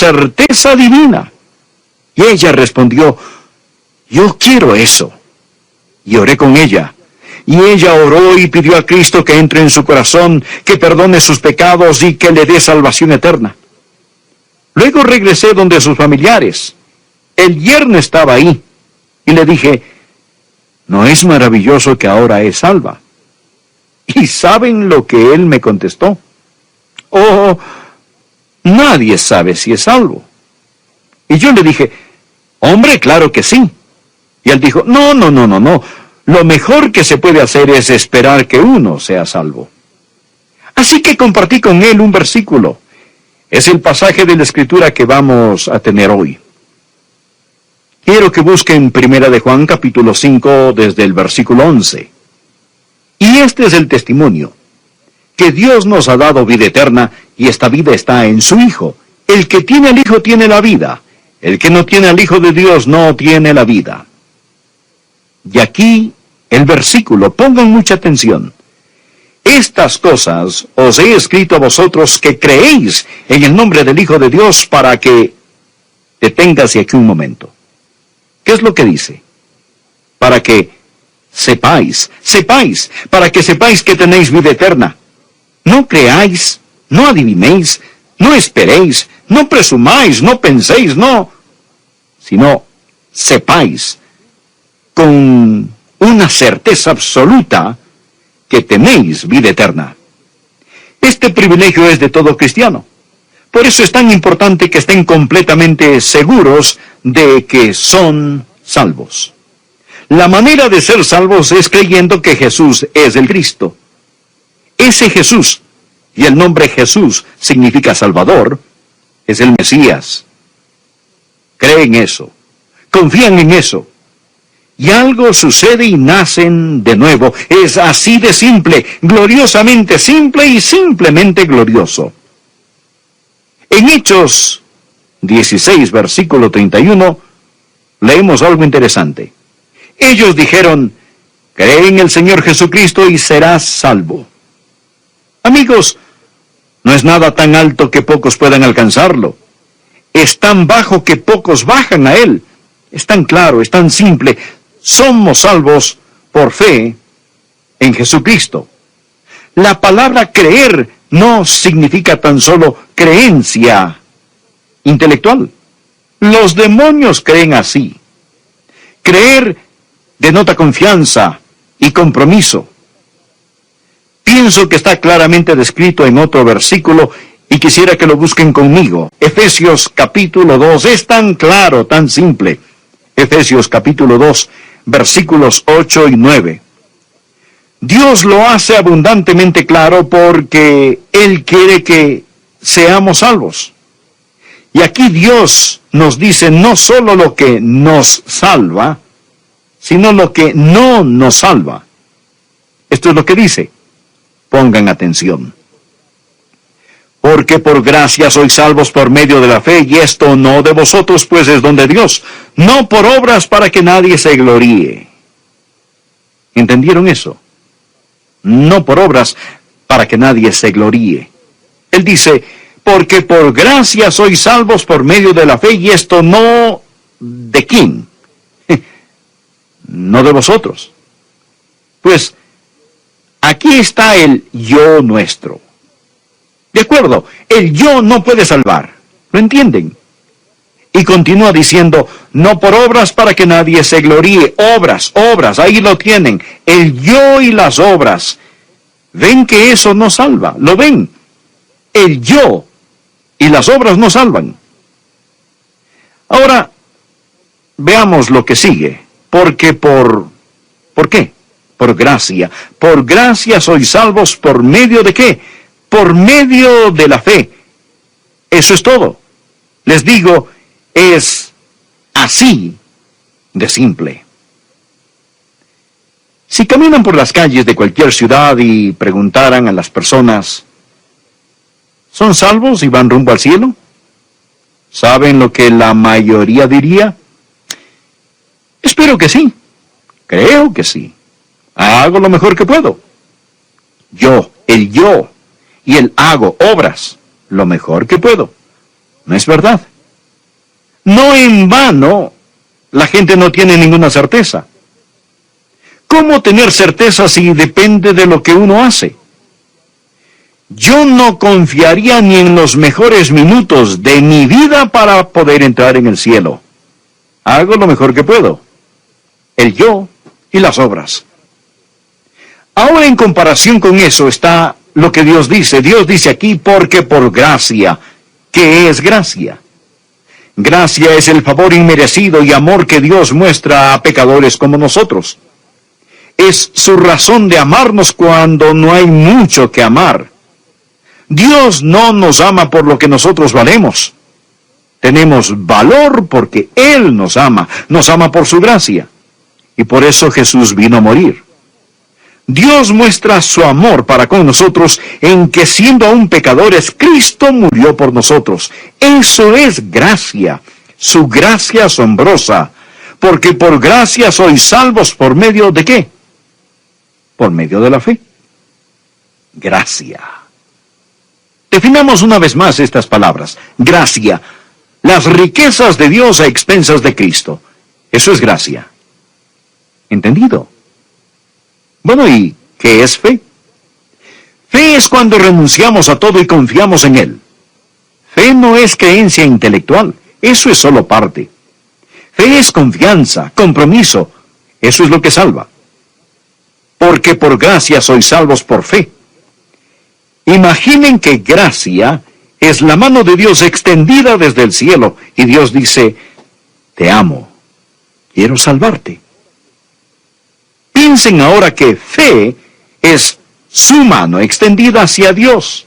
certeza divina. Y ella respondió, yo quiero eso. Y oré con ella. Y ella oró y pidió a Cristo que entre en su corazón, que perdone sus pecados y que le dé salvación eterna. Luego regresé donde sus familiares. El yerno estaba ahí. Y le dije, ¿no es maravilloso que ahora es salva? ¿Y saben lo que él me contestó? Oh, nadie sabe si es salvo. Y yo le dije, hombre, claro que sí. Y él dijo, no. Lo mejor que se puede hacer es esperar que uno sea salvo. Así que compartí con él un versículo. Es el pasaje de la Escritura que vamos a tener hoy. Quiero que busquen 1 de Juan capítulo 5 desde el versículo 11. Y este es el testimonio, que Dios nos ha dado vida eterna, y esta vida está en su Hijo. El que tiene al Hijo tiene la vida. El que no tiene al Hijo de Dios no tiene la vida. Y aquí el versículo, pongan mucha atención. Estas cosas os he escrito a vosotros que creéis en el nombre del Hijo de Dios, para que... Deténgase aquí un momento. ¿Qué es lo que dice? Para que sepáis, para que sepáis que tenéis vida eterna. No creáis, no adivinéis, no esperéis, no presumáis, no penséis, no, sino sepáis con una certeza absoluta que tenéis vida eterna. Este privilegio es de todo cristiano. Por eso es tan importante que estén completamente seguros de que son salvos. La manera de ser salvos es creyendo que Jesús es el Cristo. Ese Jesús, y el nombre Jesús significa Salvador, es el Mesías. Creen eso, confían en eso, y algo sucede y nacen de nuevo. Es así de simple, gloriosamente simple y simplemente glorioso. En Hechos 16, versículo 31, leemos algo interesante. Ellos dijeron, cree en el Señor Jesucristo y serás salvo. Amigos, no es nada tan alto que pocos puedan alcanzarlo. Es tan bajo que pocos bajan a él. Es tan claro, es tan simple. Somos salvos por fe en Jesucristo. La palabra creer no significa tan solo creencia intelectual. Los demonios creen así. Creer denota confianza y compromiso. Pienso que está claramente descrito en otro versículo y quisiera que lo busquen conmigo. Efesios capítulo 2, es tan claro, tan simple. Efesios capítulo 2, versículos 8 y 9. Dios lo hace abundantemente claro porque Él quiere que seamos salvos. Y aquí Dios nos dice no solo lo que nos salva, sino lo que no nos salva. Esto es lo que dice. Pongan atención. Porque por gracia sois salvos por medio de la fe, y esto no de vosotros, pues es don de Dios, no por obras para que nadie se gloríe. ¿Entendieron eso? No por obras para que nadie se gloríe. Él dice, porque por gracia sois salvos por medio de la fe, y esto no de quién. No de vosotros. Pues aquí está el yo nuestro. De acuerdo, el yo no puede salvar. ¿Lo entienden? Y continúa diciendo, no por obras para que nadie se gloríe. Obras, ahí lo tienen. El yo y las obras. ¿Ven que eso no salva? ¿Lo ven? El yo y las obras no salvan. Ahora, veamos lo que sigue. Porque ¿por qué? Por gracia. Por gracia sois salvos por medio de ¿qué? Por medio de la fe. Eso es todo. Les digo, es así de simple. Si caminan por las calles de cualquier ciudad y preguntaran a las personas, ¿son salvos y van rumbo al cielo? ¿Saben lo que la mayoría diría? Espero que sí. Creo que sí. Hago lo mejor que puedo. El yo y el hago obras lo mejor que puedo. ¿No es verdad? No en vano, la gente no tiene ninguna certeza. ¿Cómo tener certeza si depende de lo que uno hace? Yo no confiaría ni en los mejores minutos de mi vida para poder entrar en el cielo. Hago lo mejor que puedo. El yo y las obras. Ahora, en comparación con eso está lo que Dios dice. Dios dice aquí, porque por gracia. ¿Qué es gracia? Gracia es el favor inmerecido y amor que Dios muestra a pecadores como nosotros. Es su razón de amarnos cuando no hay mucho que amar. Dios no nos ama por lo que nosotros valemos. Tenemos valor porque Él nos ama por su gracia. Y por eso Jesús vino a morir. Dios muestra su amor para con nosotros en que siendo aún pecadores, Cristo murió por nosotros. Eso es gracia, su gracia asombrosa, porque por gracia sois salvos por medio de ¿qué? Por medio de la fe. Gracia. Definamos una vez más estas palabras. Gracia. Las riquezas de Dios a expensas de Cristo. Eso es gracia. ¿Entendido? Bueno, ¿y qué es fe? Fe es cuando renunciamos a todo y confiamos en Él. Fe no es creencia intelectual. Eso es solo parte. Fe es confianza, compromiso. Eso es lo que salva. Porque por gracia sois salvos por fe. Imaginen que gracia es la mano de Dios extendida desde el cielo, y Dios dice, te amo, quiero salvarte. Piensen ahora que fe es su mano extendida hacia Dios.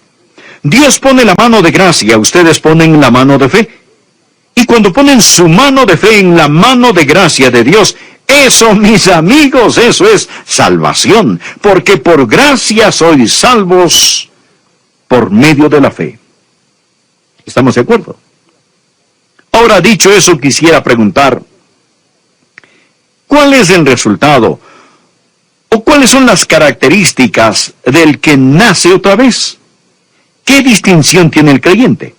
Dios pone la mano de gracia, ustedes ponen la mano de fe. Y cuando ponen su mano de fe en la mano de gracia de Dios, eso, mis amigos, eso es salvación, porque por gracia sois salvos por medio de la fe. ¿Estamos de acuerdo? Ahora, dicho eso, quisiera preguntar, ¿cuál es el resultado? ¿O cuáles son las características del que nace otra vez? ¿Qué distinción tiene el creyente?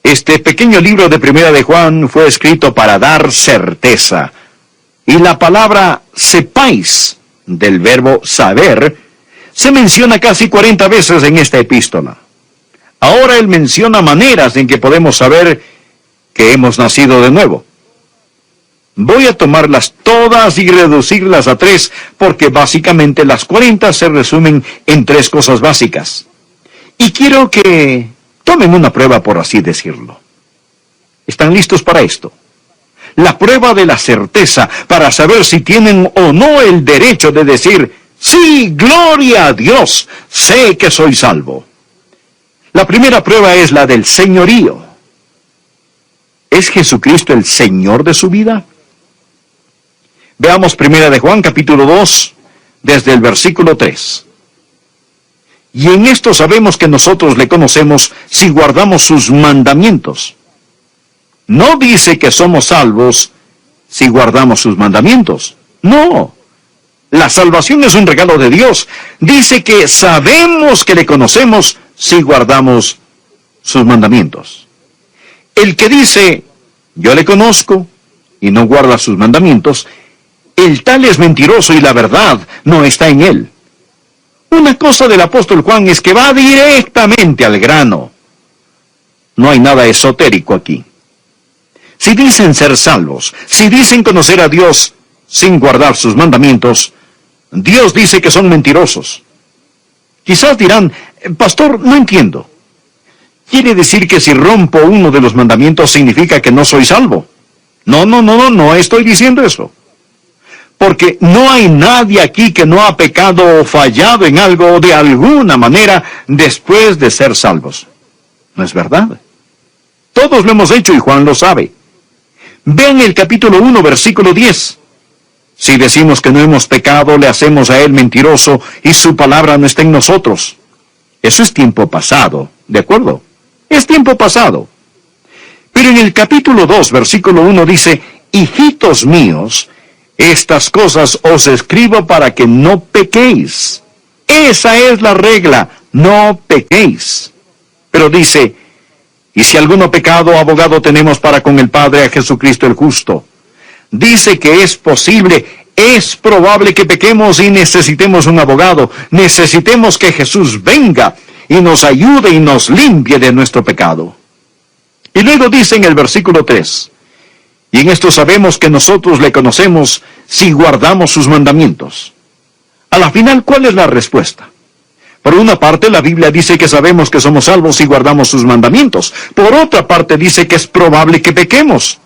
Este pequeño libro de Primera de Juan fue escrito para dar certeza. Y la palabra sepáis, del verbo saber, se menciona casi 40 veces en esta epístola. Ahora él menciona maneras en que podemos saber que hemos nacido de nuevo. Voy a tomarlas todas y reducirlas a 3, porque básicamente las 40 se resumen en 3 cosas básicas. Y quiero que tomen una prueba, por así decirlo. ¿Están listos para esto? La prueba de la certeza para saber si tienen o no el derecho de decir, sí, gloria a Dios, sé que soy salvo. La primera prueba es la del señorío. ¿Es Jesucristo el Señor de su vida? Veamos Primera de Juan, capítulo 2, desde el versículo 3. Y en esto sabemos que nosotros le conocemos si guardamos sus mandamientos. No dice que somos salvos si guardamos sus mandamientos. No. La salvación es un regalo de Dios. Dice que sabemos que le conocemos si guardamos sus mandamientos. El que dice, yo le conozco, y no guarda sus mandamientos, el tal es mentiroso y la verdad no está en él. Una cosa del apóstol Juan es que va directamente al grano. No hay nada esotérico aquí. Si dicen ser salvos, si dicen conocer a Dios sin guardar sus mandamientos, Dios dice que son mentirosos. Quizás dirán, pastor, no entiendo. ¿Quiere decir que si rompo uno de los mandamientos significa que no soy salvo? No estoy diciendo eso. Porque no hay nadie aquí que no ha pecado o fallado en algo de alguna manera después de ser salvos. ¿No es verdad? Todos lo hemos hecho y Juan lo sabe. Vean el capítulo 1, versículo 10. Si decimos que no hemos pecado, le hacemos a él mentiroso y su palabra no está en nosotros. Eso es tiempo pasado, ¿de acuerdo? Es tiempo pasado. Pero en el capítulo 2, versículo 1 dice, hijitos míos, estas cosas os escribo para que no pequéis. Esa es la regla, no pequéis. Pero dice, Y si alguno pecado, abogado tenemos para con el Padre, a Jesucristo el justo. Dice que es posible, es probable que pequemos y necesitemos un abogado. Necesitemos que Jesús venga y nos ayude y nos limpie de nuestro pecado. Y luego dice en el versículo 3, y en esto sabemos que nosotros le conocemos si guardamos sus mandamientos. A la final, ¿cuál es la respuesta? Por una parte, la Biblia dice que sabemos que somos salvos si guardamos sus mandamientos. Por otra parte, dice que es probable que pequemos.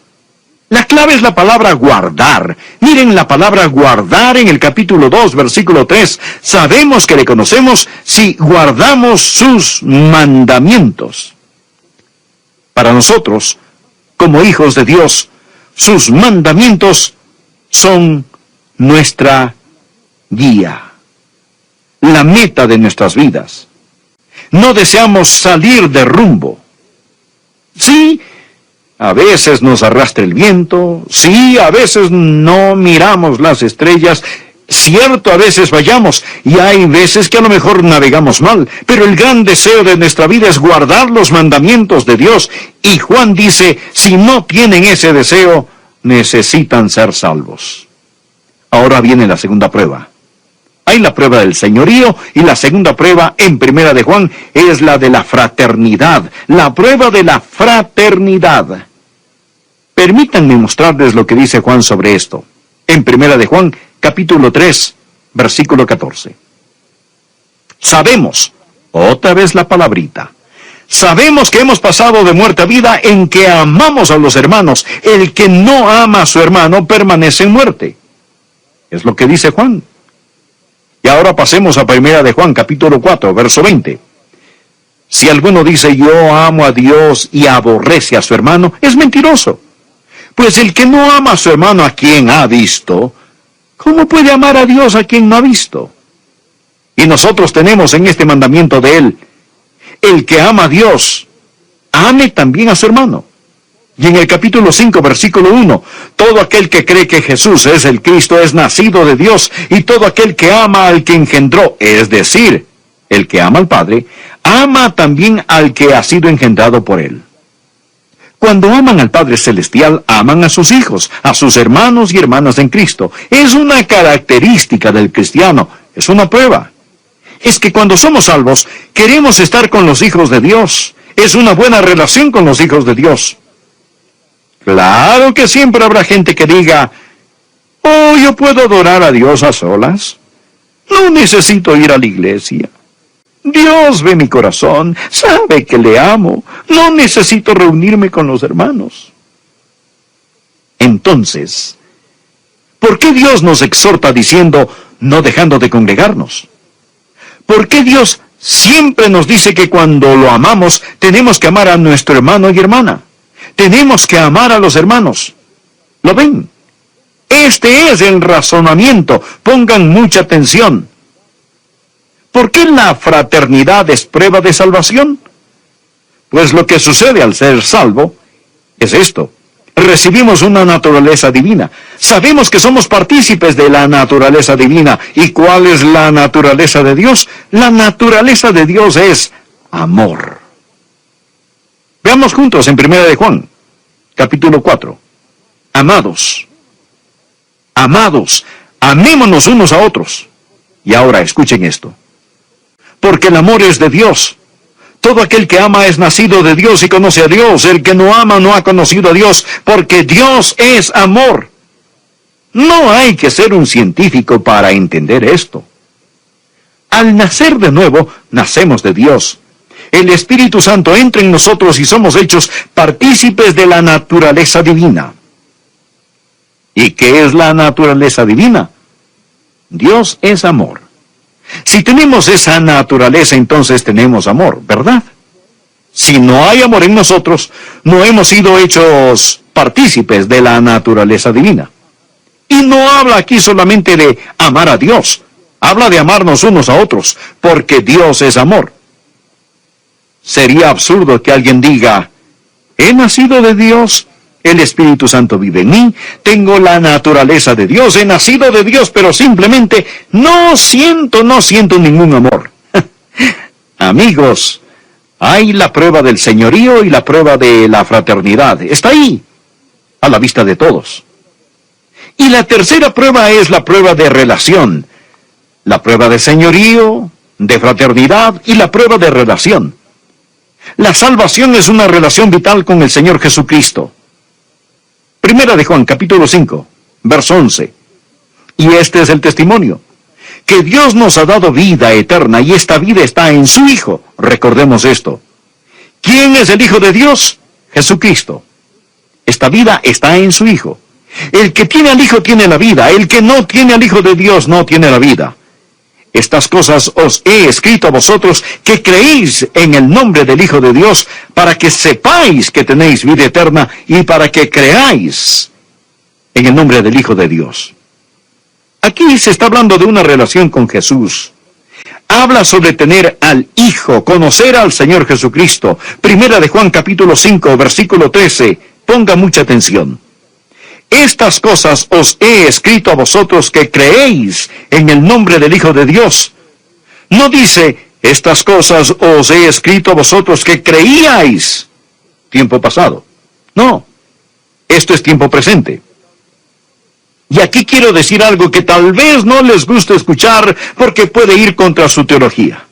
La clave es la palabra guardar. Miren la palabra guardar en el capítulo 2, versículo 3. Sabemos que le conocemos si guardamos sus mandamientos. Para nosotros, como hijos de Dios, sus mandamientos son nuestra guía, la meta de nuestras vidas. No deseamos salir de rumbo. Sí, a veces nos arrastra el viento, sí, a veces no miramos las estrellas, cierto, a veces fallamos, y hay veces que a lo mejor navegamos mal, pero el gran deseo de nuestra vida es guardar los mandamientos de Dios, y Juan dice, si no tienen ese deseo, necesitan ser salvos. Ahora viene la segunda prueba. Hay la prueba del señorío, y la segunda prueba en Primera de Juan es la de la fraternidad, la prueba de la fraternidad. Permítanme mostrarles lo que dice Juan sobre esto. En Primera de Juan, capítulo 3, versículo 14. Sabemos, otra vez la palabrita, sabemos que hemos pasado de muerte a vida en que amamos a los hermanos. El que no ama a su hermano permanece en muerte. Es lo que dice Juan. Y ahora pasemos a Primera de Juan, capítulo 4, verso 20. Si alguno dice, yo amo a Dios y aborrece a su hermano, es mentiroso. Pues el que no ama a su hermano a quien ha visto, ¿cómo puede amar a Dios a quien no ha visto? Y nosotros tenemos en este mandamiento de él, el que ama a Dios, ame también a su hermano. Y en el capítulo 5, versículo 1, todo aquel que cree que Jesús es el Cristo es nacido de Dios, y todo aquel que ama al que engendró, es decir, el que ama al Padre, ama también al que ha sido engendrado por él. Cuando aman al Padre Celestial, aman a sus hijos, a sus hermanos y hermanas en Cristo. Es una característica del cristiano, es una prueba. Es que cuando somos salvos, queremos estar con los hijos de Dios. Es una buena relación con los hijos de Dios. Claro que siempre habrá gente que diga, oh, yo puedo adorar a Dios a solas. No necesito ir a la iglesia. Dios ve mi corazón, sabe que le amo. No necesito reunirme con los hermanos. Entonces, ¿por qué Dios nos exhorta diciendo, no dejando de congregarnos? ¿Por qué Dios siempre nos dice que cuando lo amamos, tenemos que amar a nuestro hermano y hermana? Tenemos que amar a los hermanos. ¿Lo ven? Este es el razonamiento. Pongan mucha atención. ¿Por qué la fraternidad es prueba de salvación? Pues lo que sucede al ser salvo es esto. Recibimos una naturaleza divina. Sabemos que somos partícipes de la naturaleza divina. ¿Y cuál es la naturaleza de Dios? La naturaleza de Dios es amor. Veamos juntos en Primera de Juan, capítulo 4. Amados, amémonos unos a otros. Y ahora escuchen esto. Porque el amor es de Dios. Todo aquel que ama es nacido de Dios y conoce a Dios. El que no ama no ha conocido a Dios, porque Dios es amor. No hay que ser un científico para entender esto. Al nacer de nuevo, nacemos de Dios. El Espíritu Santo entra en nosotros y somos hechos partícipes de la naturaleza divina. ¿Y qué es la naturaleza divina? Dios es amor. Si tenemos esa naturaleza, entonces tenemos amor, ¿verdad? Si no hay amor en nosotros, no hemos sido hechos partícipes de la naturaleza divina. Y no habla aquí solamente de amar a Dios, habla de amarnos unos a otros, porque Dios es amor. Sería absurdo que alguien diga, he nacido de Dios, el Espíritu Santo vive en mí, tengo la naturaleza de Dios, he nacido de Dios, pero simplemente no siento ningún amor. Amigos, Hay la prueba del señorío y la prueba de la fraternidad. Está ahí, a la vista de todos. Y la tercera prueba es la prueba de relación. La prueba de señorío, de fraternidad y la prueba de relación. La salvación es una relación vital con el Señor Jesucristo. Primera de Juan, capítulo 5, verso 11. Y este es el testimonio, que Dios nos ha dado vida eterna, y esta vida está en su Hijo. Recordemos esto. ¿Quién es el Hijo de Dios? Jesucristo. Esta vida está en su Hijo. El que tiene al Hijo tiene la vida. El que no tiene al Hijo de Dios no tiene la vida. Estas cosas os he escrito a vosotros que creéis en el nombre del Hijo de Dios, para que sepáis que tenéis vida eterna y para que creáis en el nombre del Hijo de Dios. Aquí se está hablando de una relación con Jesús. Habla sobre tener al Hijo, conocer al Señor Jesucristo. Primera de Juan capítulo 5, versículo 13. Ponga mucha atención. Estas cosas os he escrito a vosotros que creéis en el nombre del Hijo de Dios. No dice, estas cosas os he escrito a vosotros que creíais. Tiempo pasado. No, esto es tiempo presente. Y aquí quiero decir algo que tal vez no les guste escuchar porque puede ir contra su teología.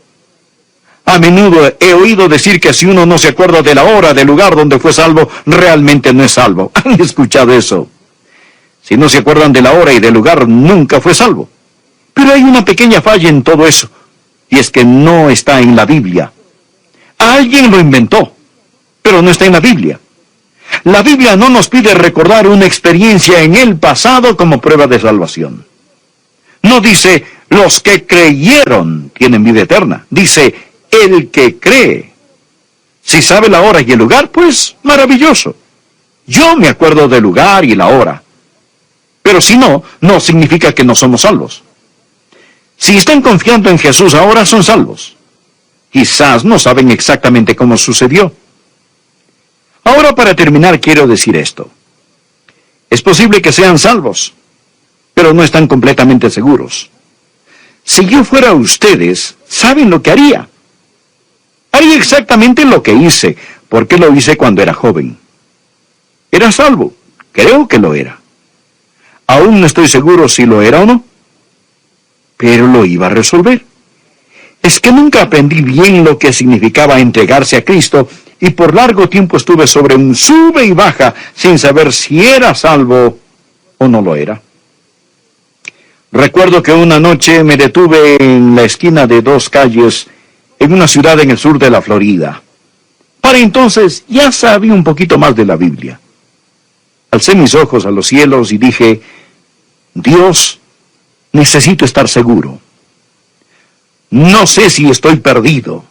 A menudo he oído decir que si uno no se acuerda de la hora, del lugar donde fue salvo, realmente no es salvo. ¿Han escuchado eso? Si no se acuerdan de la hora y del lugar, nunca fue salvo. Pero hay una pequeña falla en todo eso, y es que no está en la Biblia. Alguien lo inventó, pero no está en la Biblia. La Biblia no nos pide recordar una experiencia en el pasado como prueba de salvación. No dice, los que creyeron tienen vida eterna. Dice, el que cree. Si sabe la hora y el lugar, pues maravilloso. Yo me acuerdo del lugar y la hora. Pero si no, no significa que no somos salvos. Si están confiando en Jesús ahora, son salvos. Quizás no saben exactamente cómo sucedió. Ahora, para terminar, quiero decir esto. Es posible que sean salvos, pero no están completamente seguros. Si yo fuera ustedes, ¿saben lo que haría? Haría exactamente lo que hice, porque lo hice cuando era joven. Era salvo, creo que lo era. Aún no estoy seguro si lo era o no, pero lo iba a resolver. Es que nunca aprendí bien lo que significaba entregarse a Cristo, y por largo tiempo estuve sobre un sube y baja sin saber si era salvo o no lo era. Recuerdo que una noche me detuve en la esquina de dos calles en una ciudad en el sur de la Florida. Para entonces ya sabía un poquito más de la Biblia. Alcé mis ojos a los cielos y dije, Dios, necesito estar seguro. No sé si estoy perdido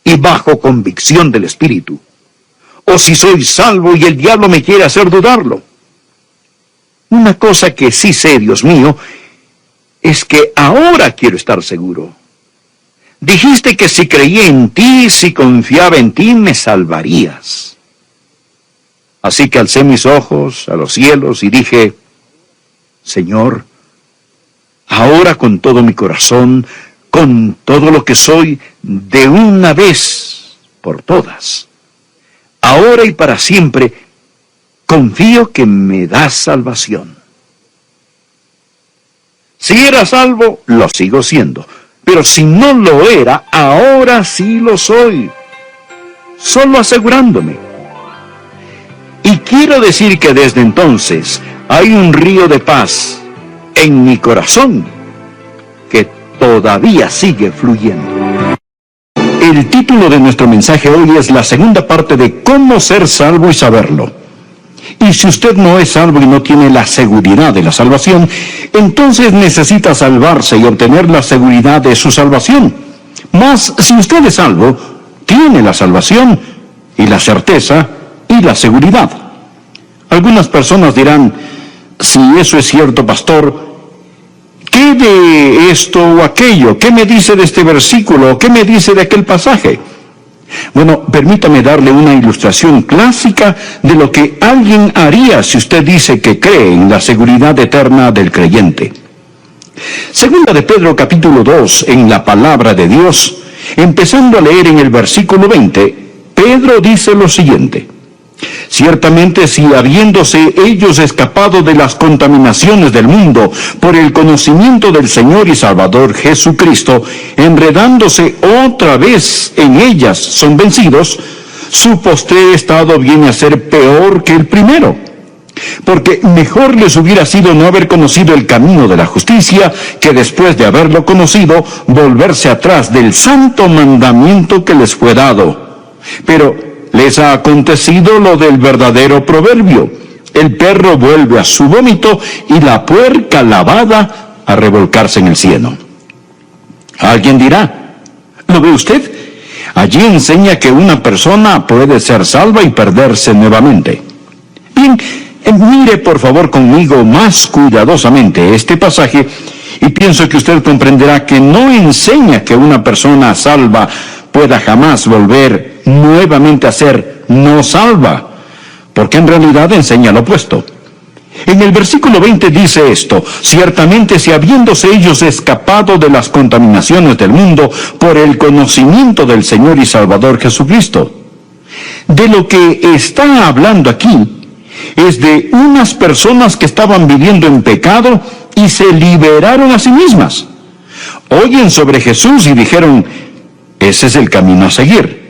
y bajo convicción del Espíritu, o si soy salvo y el diablo me quiere hacer dudarlo. Una cosa que sí sé, Dios mío, es que ahora quiero estar seguro. Dijiste que si creía en ti, si confiaba en ti, me salvarías. Así que alcé mis ojos a los cielos y dije, Señor, ahora con todo mi corazón, con todo lo que soy, de una vez por todas, ahora y para siempre, confío que me das salvación. Si era salvo, lo sigo siendo, pero si no lo era, ahora sí lo soy, solo asegurándome. Y quiero decir que desde entonces hay un río de paz en mi corazón que todavía sigue fluyendo. El título de nuestro mensaje hoy es la segunda parte de cómo ser salvo y saberlo. Y si usted no es salvo y no tiene la seguridad de la salvación, entonces necesita salvarse y obtener la seguridad de su salvación. Mas si usted es salvo, tiene la salvación y la certeza y la seguridad. Algunas personas dirán, si eso es cierto, pastor, ¿qué de esto o aquello? ¿Qué me dice de este versículo? ¿Qué me dice de aquel pasaje? Bueno, permítame darle una ilustración clásica de lo que alguien haría si usted dice que cree en la seguridad eterna del creyente. Segunda de Pedro capítulo 2, en la palabra de Dios, Empezando a leer en el versículo 20, Pedro dice lo siguiente: ciertamente si habiéndose ellos escapado de las contaminaciones del mundo por el conocimiento del Señor y Salvador Jesucristo, enredándose otra vez en ellas son vencidos, su postrer estado viene a ser peor que el primero. Porque mejor les hubiera sido no haber conocido el camino de la justicia, que después de haberlo conocido, volverse atrás del santo mandamiento que les fue dado. Pero les ha acontecido lo del verdadero proverbio: el perro vuelve a su vómito y la puerca lavada a revolcarse en el cieno. Alguien dirá: ¿lo ve usted? Allí enseña que una persona puede ser salva y perderse nuevamente. Bien, mire por favor conmigo más cuidadosamente este pasaje y pienso que usted comprenderá que no enseña que una persona salva pueda jamás volver nuevamente a ser no salva, porque en realidad enseña lo opuesto. En el versículo 20 dice esto: ciertamente si habiéndose ellos escapado de las contaminaciones del mundo por el conocimiento del Señor y Salvador Jesucristo. De lo que está hablando aquí es de unas personas que estaban viviendo en pecado y se liberaron a sí mismas. Oyen sobre Jesús y dijeron: ese es el camino a seguir.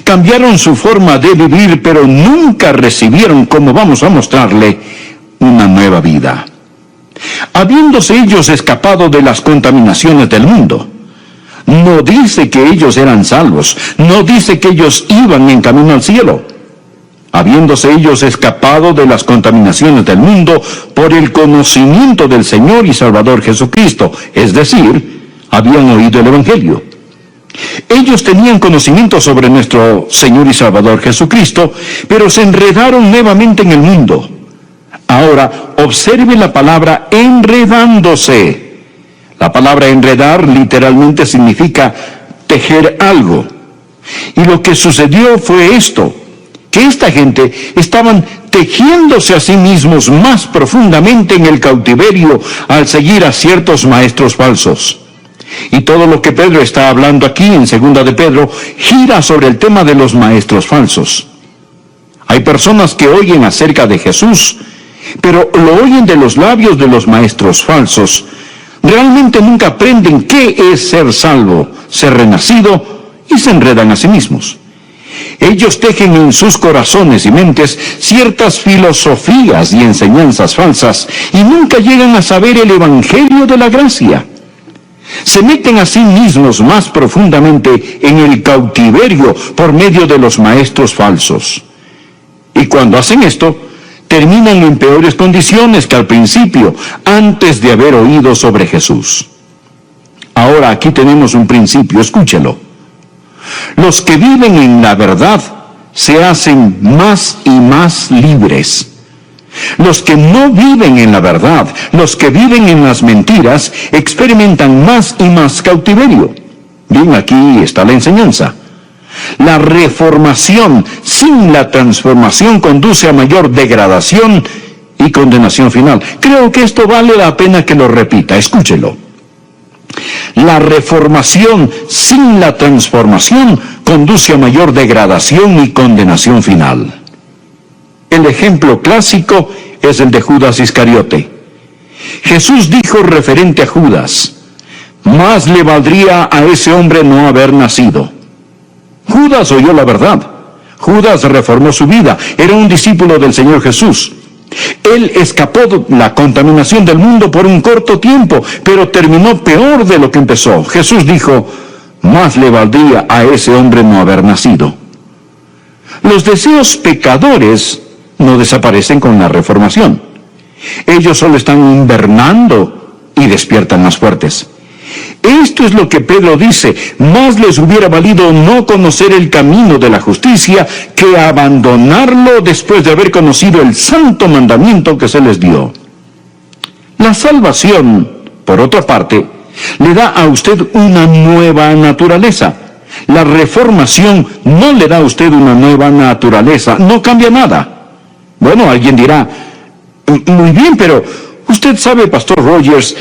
Cambiaron su forma de vivir, pero nunca recibieron, como vamos a mostrarle, una nueva vida. Habiéndose ellos escapado de las contaminaciones del mundo, no dice que ellos eran salvos, no dice que ellos iban en camino al cielo. Habiéndose ellos escapado de las contaminaciones del mundo por el conocimiento del Señor y Salvador Jesucristo, es decir, habían oído el Evangelio. Ellos tenían conocimiento sobre nuestro Señor y Salvador Jesucristo, pero se enredaron nuevamente en el mundo. Ahora, observe la palabra enredándose. La palabra enredar literalmente significa tejer algo. Y lo que sucedió fue esto: que esta gente estaban tejiéndose a sí mismos más profundamente en el cautiverio al seguir a ciertos maestros falsos. Y todo lo que Pedro está hablando aquí en 2 de Pedro gira sobre el tema de los maestros falsos. Hay personas que oyen acerca de Jesús, pero lo oyen de los labios de los maestros falsos. Realmente nunca aprenden qué es ser salvo, ser renacido, y se enredan a sí mismos. Ellos tejen en sus corazones y mentes ciertas filosofías y enseñanzas falsas y nunca llegan a saber el Evangelio de la gracia. Se meten a sí mismos más profundamente en el cautiverio por medio de los maestros falsos. Y cuando hacen esto, terminan en peores condiciones que al principio, antes de haber oído sobre Jesús. Ahora aquí tenemos un principio, escúchelo. Los que viven en la verdad se hacen más y más libres. Los que no viven en la verdad, los que viven en las mentiras, experimentan más y más cautiverio. Bien, aquí está la enseñanza. La reformación sin la transformación conduce a mayor degradación y condenación final. Creo que esto vale la pena que lo repita, escúchelo. La reformación sin la transformación conduce a mayor degradación y condenación final. El ejemplo clásico es el de Judas Iscariote. Jesús dijo referente a Judas: más le valdría a ese hombre no haber nacido. Judas oyó la verdad. Judas reformó su vida. Era un discípulo del Señor Jesús. Él escapó de la contaminación del mundo por un corto tiempo, pero terminó peor de lo que empezó. Jesús dijo: más le valdría a ese hombre no haber nacido. Los deseos pecadores no desaparecen con la reformación. Ellos solo están invernando y despiertan más fuertes. Esto es lo que Pedro dice: más les hubiera valido no conocer el camino de la justicia que abandonarlo después de haber conocido el santo mandamiento que se les dio. La salvación, por otra parte, le da a usted una nueva naturaleza. La reformación no le da a usted una nueva naturaleza, no cambia nada. Bueno, alguien dirá: muy bien, pero usted sabe, Pastor Rogers,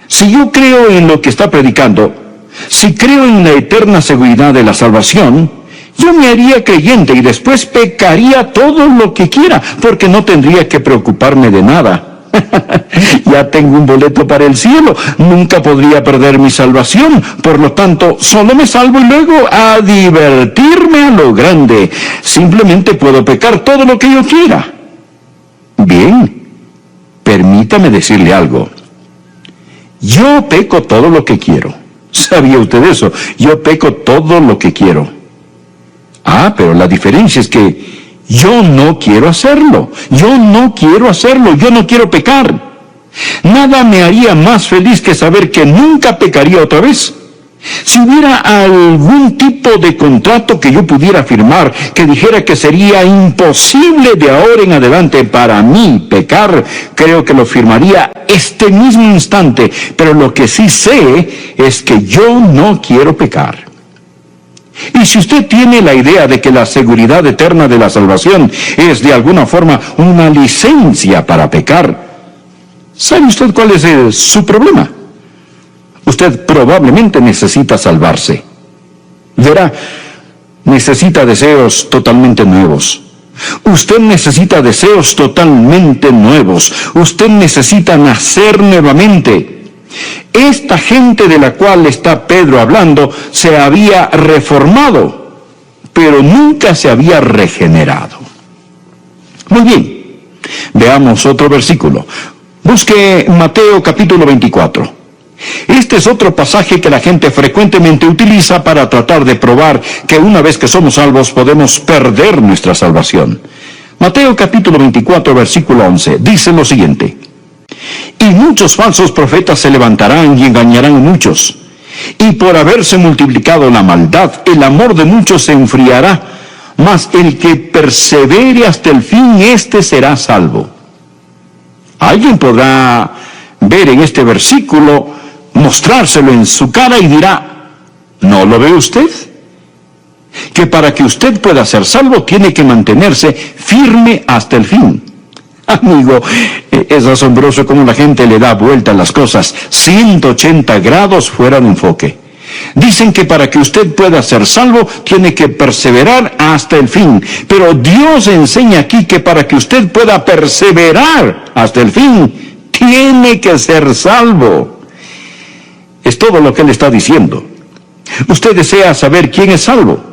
si yo creo en lo que está predicando, Si creo en la eterna seguridad de la salvación, yo me haría creyente y después pecaría todo lo que quiera, porque no tendría que preocuparme de nada. Ya tengo un boleto para el cielo, nunca podría perder mi salvación, por lo tanto, solo me salvo y luego a divertirme a lo grande. Simplemente puedo pecar todo lo que yo quiera. Bien, permítame decirle algo. Yo peco todo lo que quiero. ¿Sabía usted eso? Yo peco todo lo que quiero. Ah, pero la diferencia es que yo no quiero hacerlo. Yo no quiero hacerlo. Yo no quiero pecar. Nada me haría más feliz que saber que nunca pecaría otra vez. Si hubiera algún tipo de contrato que yo pudiera firmar que dijera que sería imposible de ahora en adelante para mí pecar, creo que lo firmaría este mismo instante. Pero lo que sí sé es que yo no quiero pecar. Y si usted tiene la idea de que la seguridad eterna de la salvación es de alguna forma una licencia para pecar, ¿sabe usted cuál es su problema? Usted probablemente necesita salvarse. Verá, necesita deseos totalmente nuevos. Usted necesita deseos totalmente nuevos. Usted necesita nacer nuevamente. Esta gente de la cual está Pedro hablando se había reformado, pero nunca se había regenerado. Muy bien, veamos otro versículo. Busque Mateo capítulo 24. Este es otro pasaje que la gente frecuentemente utiliza para tratar de probar que una vez que somos salvos podemos perder nuestra salvación. Mateo capítulo 24, versículo 11, dice lo siguiente: y muchos falsos profetas se levantarán y engañarán a muchos. Y por haberse multiplicado la maldad, el amor de muchos se enfriará. Mas el que persevere hasta el fin, éste será salvo. Alguien podrá ver en este versículo, mostrárselo en su cara y dirá: ¿no lo ve usted? Que para que usted pueda ser salvo, tiene que mantenerse firme hasta el fin. Amigo, es asombroso cómo la gente le da vuelta a las cosas 180 grados fuera de enfoque. Dicen que para que usted pueda ser salvo, tiene que perseverar hasta el fin. Pero Dios enseña aquí que para que usted pueda perseverar hasta el fin, tiene que ser salvo. Es todo lo que Él está diciendo. Usted desea saber quién es salvo.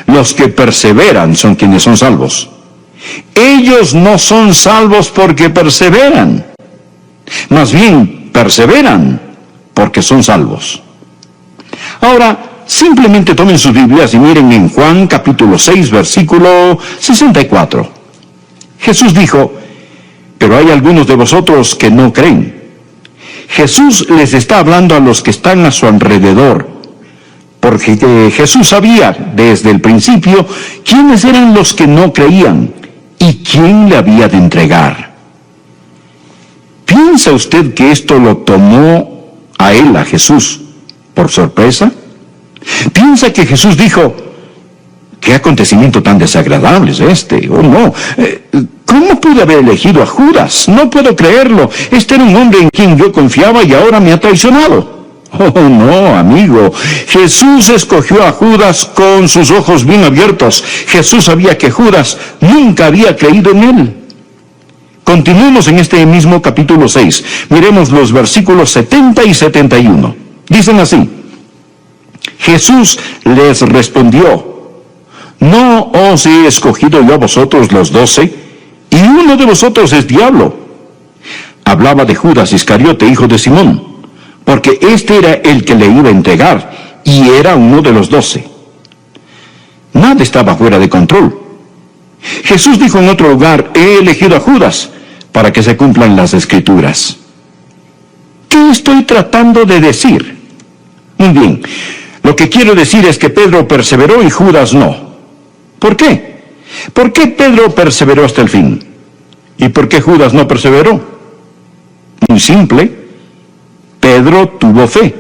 Los que perseveran son quienes son salvos. Ellos no son salvos porque perseveran. Más bien, perseveran porque son salvos. Ahora, simplemente tomen sus Biblias y miren en Juan capítulo 6, versículo 64. Jesús dijo: pero hay algunos de vosotros que no creen. Jesús les está hablando a los que están a su alrededor, porque Jesús sabía desde el principio quiénes eran los que no creían y quién le había de entregar. ¿Piensa usted que esto lo tomó a él, a Jesús, por sorpresa? ¿Piensa que Jesús dijo: qué acontecimiento tan desagradable es este? Oh, no. ¿Cómo pude haber elegido a Judas? No puedo creerlo. Este era un hombre en quien yo confiaba y ahora me ha traicionado. Oh, no, amigo. Jesús escogió a Judas con sus ojos bien abiertos. Jesús sabía que Judas nunca había creído en él. Continuemos en este mismo capítulo 6. Miremos los versículos 70 y 71. Dicen así: Jesús les respondió: ¿no os he escogido yo a vosotros los 12? Y uno de vosotros es diablo. Hablaba de Judas Iscariote, hijo de Simón, porque este era el que le iba a entregar, y era uno de los 12. Nada estaba fuera de control. Jesús dijo en otro lugar: he elegido a Judas para que se cumplan las Escrituras. ¿Qué estoy tratando de decir? Muy bien, lo que quiero decir es que Pedro perseveró y Judas no. ¿Por qué? ¿Por qué Pedro perseveró hasta el fin? ¿Y por qué Judas no perseveró? Muy simple. Pedro tuvo fe.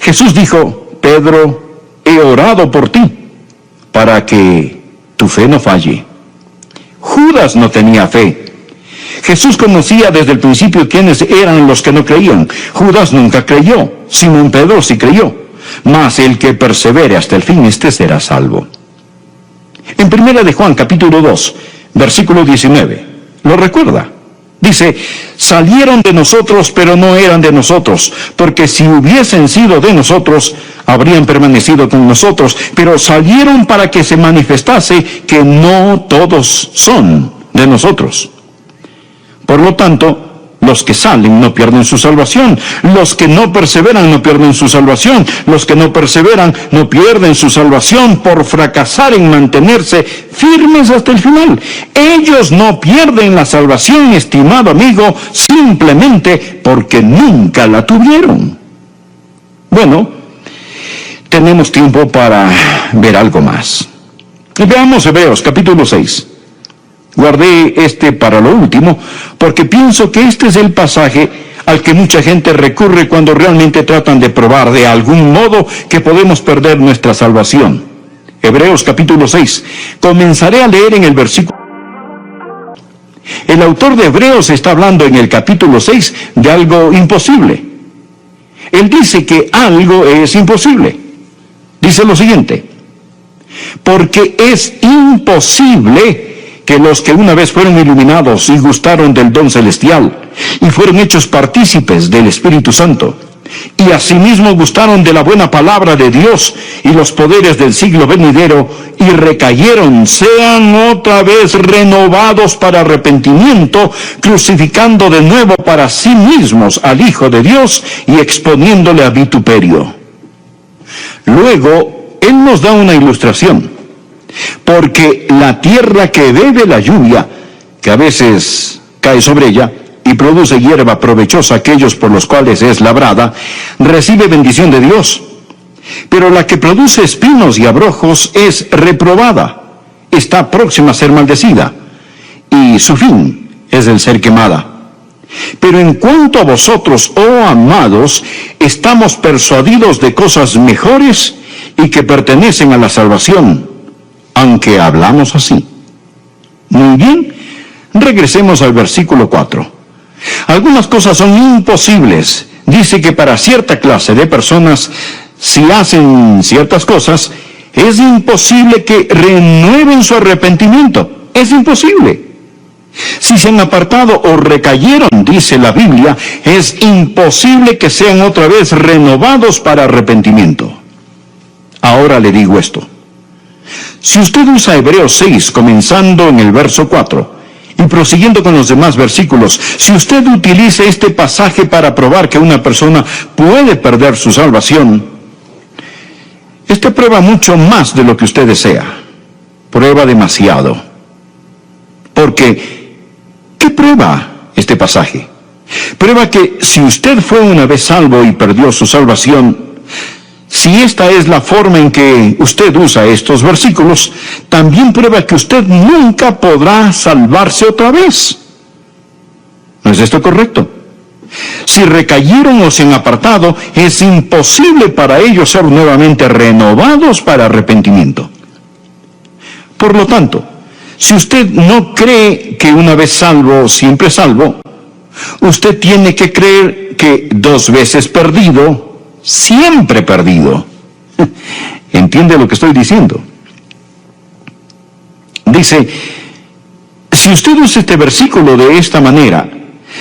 Jesús dijo: Pedro, he orado por ti, para que tu fe no falle. Judas no tenía fe. Jesús conocía desde el principio quiénes eran los que no creían. Judas nunca creyó. Simón Pedro sí creyó. mas el que persevere hasta el fin, este será salvo. En 1 de Juan, capítulo 2, versículo 19, ¿lo recuerda? Dice, salieron de nosotros, pero no eran de nosotros, porque si hubiesen sido de nosotros, habrían permanecido con nosotros, pero salieron para que se manifestase que no todos son de nosotros. Por lo tanto, los que salen no pierden su salvación. Los que no perseveran no pierden su salvación. Los que no perseveran no pierden su salvación por fracasar en mantenerse firmes hasta el final. Ellos no pierden la salvación, estimado amigo, simplemente porque nunca la tuvieron. Bueno, tenemos tiempo para ver algo más. Veamos Hebreos capítulo 6. Guardé este para lo último, porque pienso que este es el pasaje al que mucha gente recurre cuando realmente tratan de probar de algún modo que podemos perder nuestra salvación. Hebreos capítulo 6. Comenzaré a leer en el versículo. El autor de Hebreos está hablando en el capítulo 6 de algo imposible. Él dice que algo es imposible. Dice lo siguiente: porque es imposible que los que una vez fueron iluminados y gustaron del don celestial, y fueron hechos partícipes del Espíritu Santo, y asimismo gustaron de la buena palabra de Dios y los poderes del siglo venidero, y recayeron, sean otra vez renovados para arrepentimiento, crucificando de nuevo para sí mismos al Hijo de Dios y exponiéndole a vituperio. Luego, Él nos da una ilustración. Porque la tierra que bebe la lluvia, que a veces cae sobre ella, y produce hierba provechosa a aquellos por los cuales es labrada, recibe bendición de Dios. Pero la que produce espinos y abrojos es reprobada, está próxima a ser maldecida, y su fin es el ser quemada. Pero en cuanto a vosotros, oh amados, estamos persuadidos de cosas mejores y que pertenecen a la salvación, aunque hablamos así. Muy bien, regresemos al versículo 4. Algunas cosas son imposibles. Dice que para cierta clase de personas, si hacen ciertas cosas, es imposible que renueven su arrepentimiento. Es imposible. Si se han apartado o recayeron, dice la Biblia, es imposible que sean otra vez renovados para arrepentimiento. Ahora le digo esto. Si usted usa Hebreos 6, comenzando en el verso 4, y prosiguiendo con los demás versículos, si usted utiliza este pasaje para probar que una persona puede perder su salvación, este prueba mucho más de lo que usted desea. Prueba demasiado. Porque, ¿qué prueba este pasaje? Prueba que si usted fue una vez salvo y perdió su salvación, si esta es la forma en que usted usa estos versículos, también prueba que usted nunca podrá salvarse otra vez. ¿No es esto correcto? Si recayeron o se han apartado, es imposible para ellos ser nuevamente renovados para arrepentimiento. Por lo tanto, si usted no cree que una vez salvo, siempre salvo, usted tiene que creer que dos veces perdido, siempre perdido. ¿Entiende lo que estoy diciendo? Dice, si usted usa este versículo de esta manera,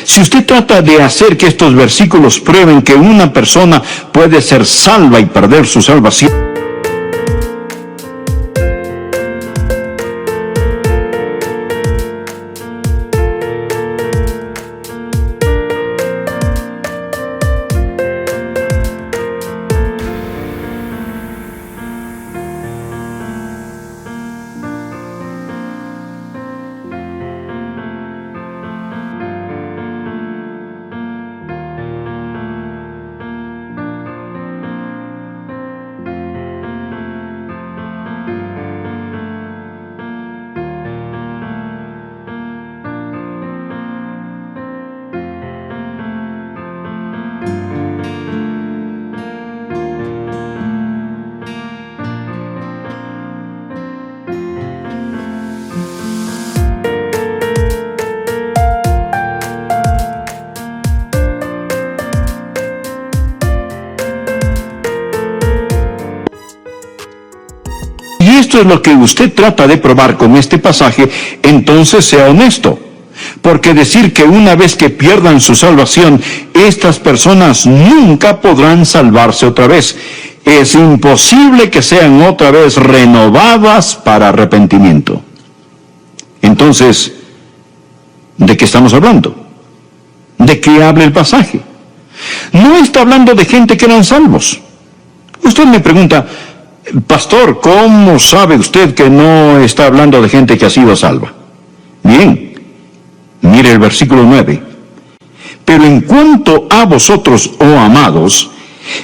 si usted trata de hacer que estos versículos prueben que una persona puede ser salva y perder su salvación, esto es lo que usted trata de probar con este pasaje, entonces sea honesto. Porque decir que una vez que pierdan su salvación, estas personas nunca podrán salvarse otra vez. Es imposible que sean otra vez renovadas para arrepentimiento. Entonces, ¿de qué estamos hablando? ¿De qué habla el pasaje? No está hablando de gente que eran salvos. Usted me pregunta, pastor, ¿cómo sabe usted que no está hablando de gente que ha sido salva? Bien, mire el versículo 9. Pero en cuanto a vosotros, oh amados,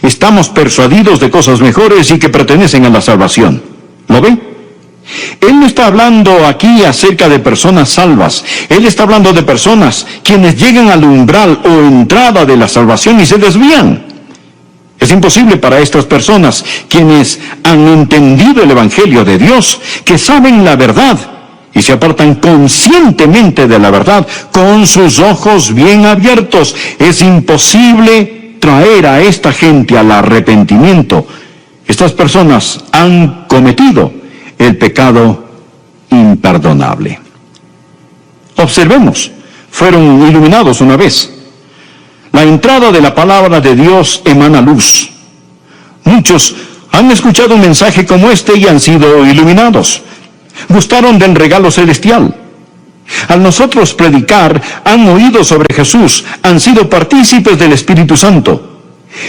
estamos persuadidos de cosas mejores y que pertenecen a la salvación. ¿Lo ve? Él no está hablando aquí acerca de personas salvas. Él está hablando de personas quienes llegan al umbral o entrada de la salvación y se desvían. Es imposible para estas personas, quienes han entendido el Evangelio de Dios, que saben la verdad y se apartan conscientemente de la verdad con sus ojos bien abiertos. Es imposible traer a esta gente al arrepentimiento. Estas personas han cometido el pecado imperdonable. Observemos, fueron iluminados una vez. La entrada de la palabra de Dios emana luz. Muchos han escuchado un mensaje como este y han sido iluminados. Gustaron del regalo celestial. Al nosotros predicar, han oído sobre Jesús, han sido partícipes del Espíritu Santo.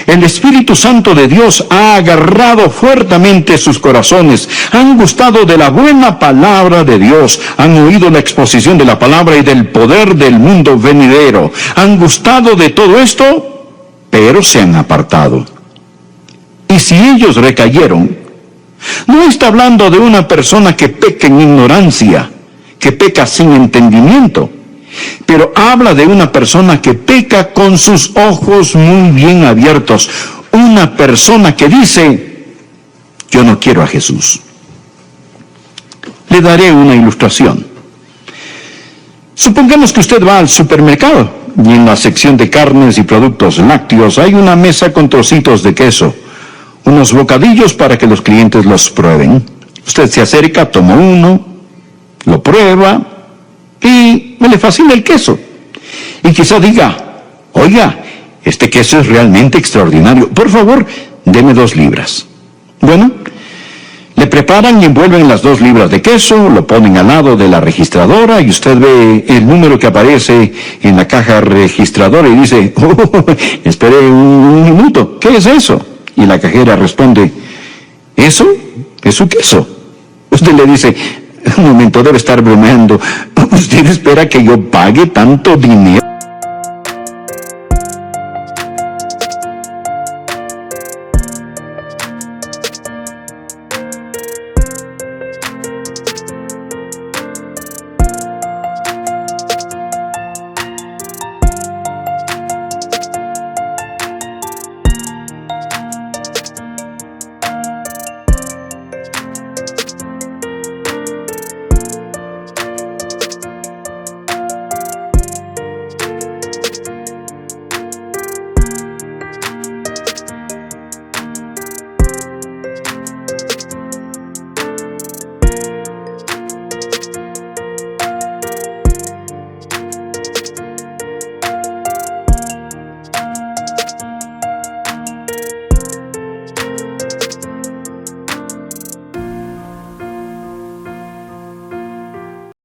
El Espíritu Santo de Dios ha agarrado fuertemente sus corazones, han gustado de la buena palabra de Dios, han oído la exposición de la palabra y del poder del mundo venidero, han gustado de todo esto, pero se han apartado. Y si ellos recayeron, no está hablando de una persona que peca en ignorancia, que peca sin entendimiento, pero habla de una persona que peca con sus ojos muy bien abiertos. Una persona que dice, yo no quiero a Jesús. Le daré una ilustración. Supongamos que usted va al supermercado y en la sección de carnes y productos lácteos hay una mesa con trocitos de queso, unos bocadillos para que los clientes los prueben. Usted se acerca, toma uno, lo prueba y le fascina el queso. Y quizá diga, oiga, este queso es realmente extraordinario. Por favor, deme 2 libras. Bueno, le preparan y envuelven las 2 libras de queso, lo ponen al lado de la registradora y usted ve el número que aparece en la caja registradora y dice, espere un minuto, ¿qué es eso? Y la cajera responde, ¿eso? Es su queso. Usted le dice, un momento, debe estar bromeando. ¿Usted espera que yo pague tanto dinero